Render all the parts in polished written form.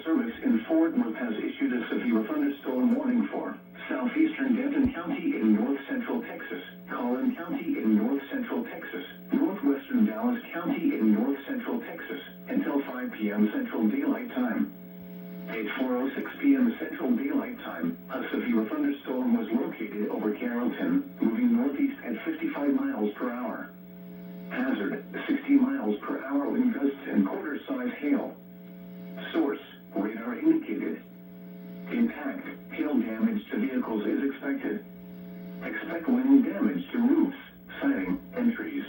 Service in Fort Worth has issued a severe thunderstorm warning for southeastern Denton County in north central Texas, Collin County in north central Texas, northwestern Dallas County in north central Texas, until 5 p.m. Central Daylight Time. At 4:06 p.m. Central Daylight Time, a severe thunderstorm was located over Carrollton, moving northeast at 55 miles per hour. Hazard, 60 miles per hour wind gusts and quarter-size hail. Source, radar indicated. Impact, hail damage to vehicles is expected. Expect wind damage to roofs, siding, and trees.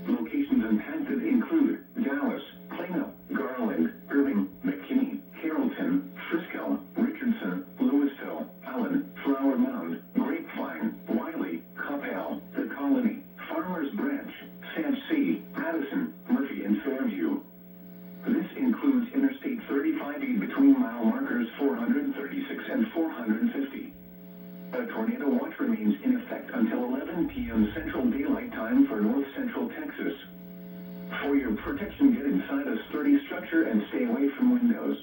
Locations impacted include Dallas, Plano, Garland, Irving, McKinney, Carrollton, Frisco, Richardson, Lewisville, Allen, Flower Mound, Grapevine, Wiley, Coppell, The Colony, Farmers Branch, Sanch C, Madison, Murphy, and Fairview. This includes Interstate 35E between mile markers 436 and 450. A tornado watch remains in effect until 11 p.m. Central Daylight Time for north central Texas. For your protection, get inside a sturdy structure and stay away from windows.